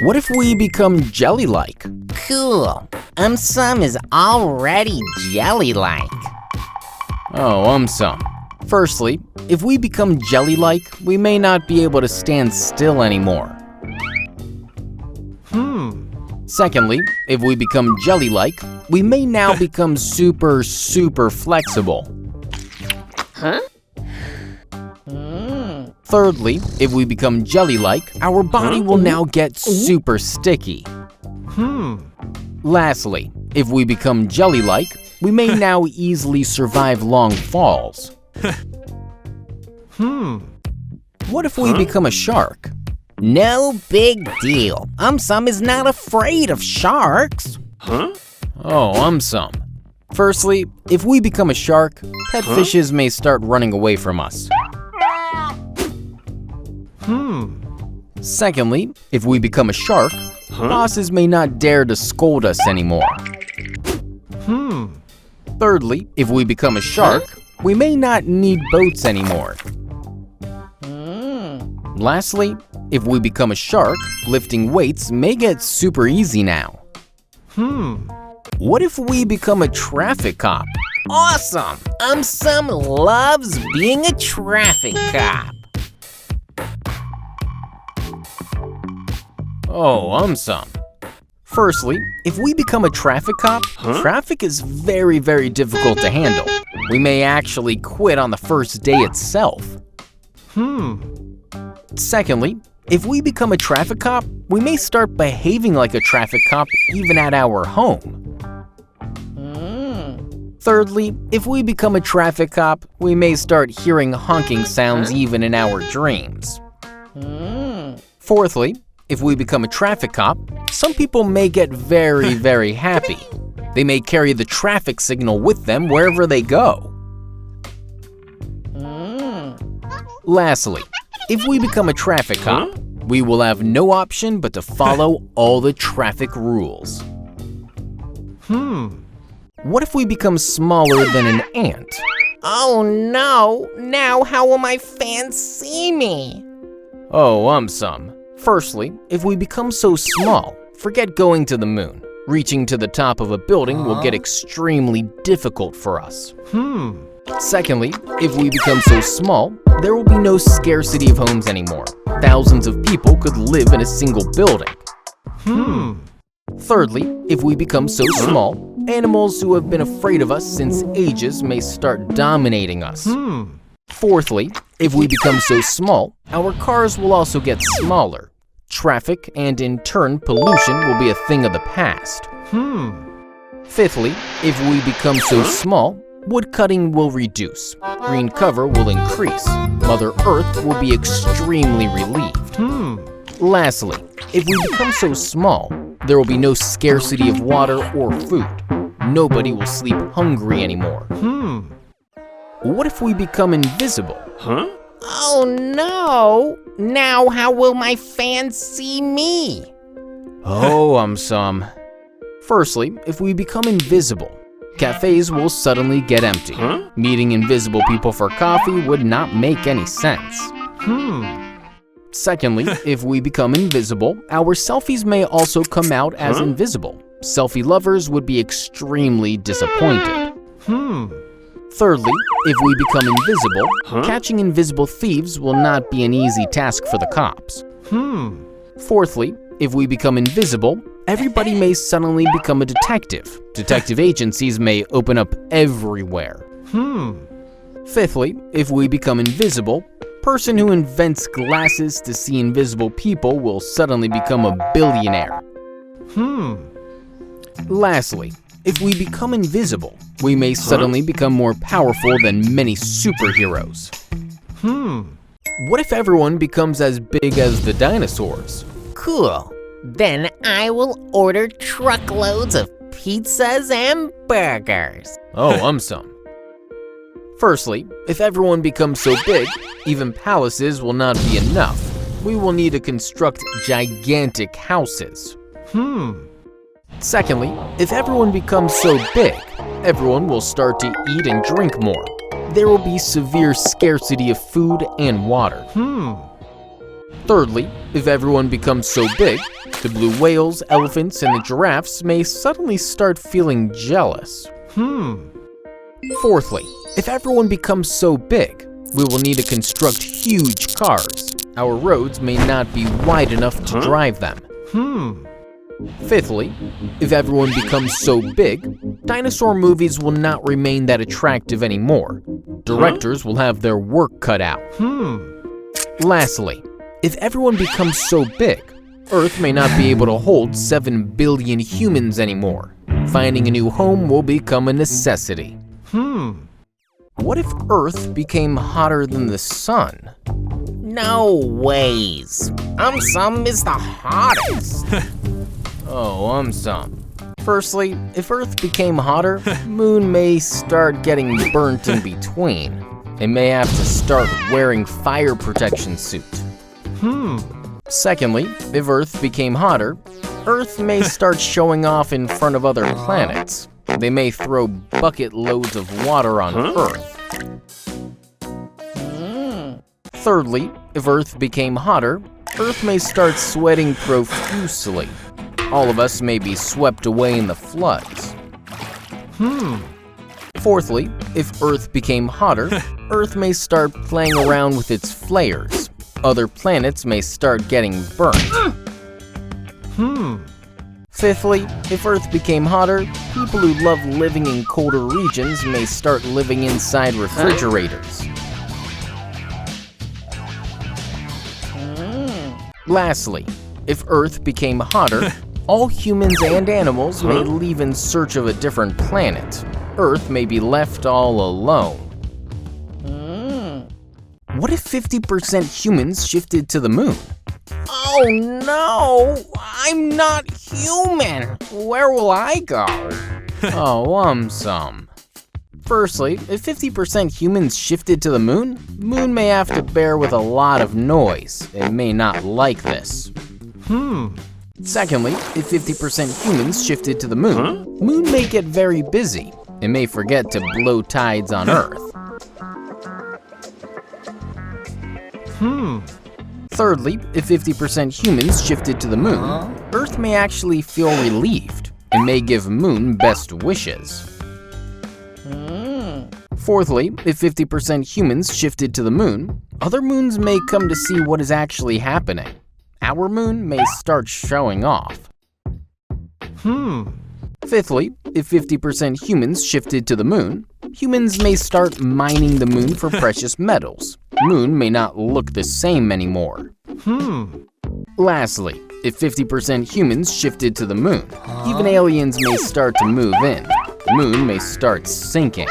What if we become Jellylike? Cool. AumSum is already Jellylike. Oh, AumSum. Firstly, if we become Jellylike, we may not be able to stand still anymore. Secondly, if we become Jellylike, we may now become super flexible. Thirdly, if we become Jellylike, our body will now get super sticky. Lastly, if we become Jellylike, we may now easily survive long falls. What if we become a shark? No big deal. AumSum is not afraid of sharks. Oh, AumSum. Firstly, if we become a shark, pet fishes may start running away from us. Secondly, if we become a shark, bosses may not dare to scold us anymore. Thirdly, if we become a shark, we may not need boats anymore. Lastly, if we become a shark, lifting weights may get super easy now. What if we become a traffic cop? Awesome! AumSum loves being a traffic cop. Oh, AumSum. Firstly, if we become a traffic cop, traffic is very difficult to handle. We may actually quit on the first day itself. Secondly, if we become a traffic cop, we may start behaving like a traffic cop even at our home. Thirdly, if we become a traffic cop, we may start hearing honking sounds even in our dreams. Fourthly, if we become a traffic cop, some people may get very happy. They may carry the traffic signal with them wherever they go. Lastly, if we become a traffic cop, we will have no option but to follow all the traffic rules. What if we become smaller than an ant? Oh no! Now how will my fans see me? Oh, AumSum. Firstly, if we become so small, forget going to the moon. Reaching to the top of a building will get extremely difficult for us. Secondly, if we become so small, there will be no scarcity of homes anymore. Thousands of people could live in a single building. Thirdly, if we become so small, animals who have been afraid of us since ages may start dominating us. Fourthly, if we become so small, our cars will also get smaller. Traffic and in turn pollution will be a thing of the past. Fifthly, if we become so small, wood cutting will reduce, green cover will increase, Mother Earth will be extremely relieved. Lastly, if we become so small, there will be no scarcity of water or food. Nobody will sleep hungry anymore. What if we become invisible? Oh no! Now how will my fans see me? Oh, AumSum. Firstly, if we become invisible, cafes will suddenly get empty. Meeting invisible people for coffee would not make any sense. Secondly, if we become invisible, our selfies may also come out as invisible. Selfie lovers would be extremely disappointed. Thirdly, if we become invisible, catching invisible thieves will not be an easy task for the cops. Fourthly, if we become invisible, everybody may suddenly become a detective. Detective agencies may open up everywhere. Fifthly, if we become invisible, person who invents glasses to see invisible people will suddenly become a billionaire. Lastly, if we become invisible, we may suddenly become more powerful than many superheroes. What if everyone becomes as big as the dinosaurs? Cool. Then I will order truckloads of pizzas and burgers. Oh, AumSum. Firstly, if everyone becomes so big, even palaces will not be enough. We will need to construct gigantic houses. Secondly, if everyone becomes so big, everyone will start to eat and drink more. There will be severe scarcity of food and water. Thirdly, if everyone becomes so big, the blue whales, elephants, and the giraffes may suddenly start feeling jealous. Fourthly, if everyone becomes so big, we will need to construct huge cars. Our roads may not be wide enough to drive them. Fifthly, if everyone becomes so big, dinosaur movies will not remain that attractive anymore. Directors will have their work cut out. Lastly, if everyone becomes so big, Earth may not be able to hold 7 billion humans anymore. Finding a new home will become a necessity. What if Earth became hotter than the sun? No ways. AumSum is the hottest. Oh, AumSum. Firstly, if Earth became hotter, Moon may start getting burnt in between. It may have to start wearing fire protection suit. Secondly, if Earth became hotter, Earth may start showing off in front of other planets. They may throw bucket loads of water on Earth. Thirdly, if Earth became hotter, Earth may start sweating profusely. All of us may be swept away in the floods. Fourthly, if Earth became hotter, Earth may start playing around with its flares. Other planets may start getting burnt. Fifthly, if Earth became hotter, people who love living in colder regions may start living inside refrigerators. Lastly, if Earth became hotter, all humans and animals may leave in search of a different planet. Earth may be left all alone. What if 50% humans shifted to the moon? Oh no! I'm not human! Where will I go? Oh, AumSum. Firstly, if 50% humans shifted to the moon, Moon may have to bear with a lot of noise. It may not like this. Secondly, if 50% humans shifted to the moon, Moon may get very busy. It may forget to blow tides on Earth. Thirdly, if 50% humans shifted to the moon, Earth may actually feel relieved. It may give Moon best wishes. Fourthly, if 50% humans shifted to the moon, other moons may come to see what is actually happening. Our moon may start showing off. Fifthly, if 50% humans shifted to the moon, humans may start mining the moon for precious metals. Moon may not look the same anymore. Lastly, if 50% humans shifted to the moon, even aliens may start to move in. Moon may start sinking.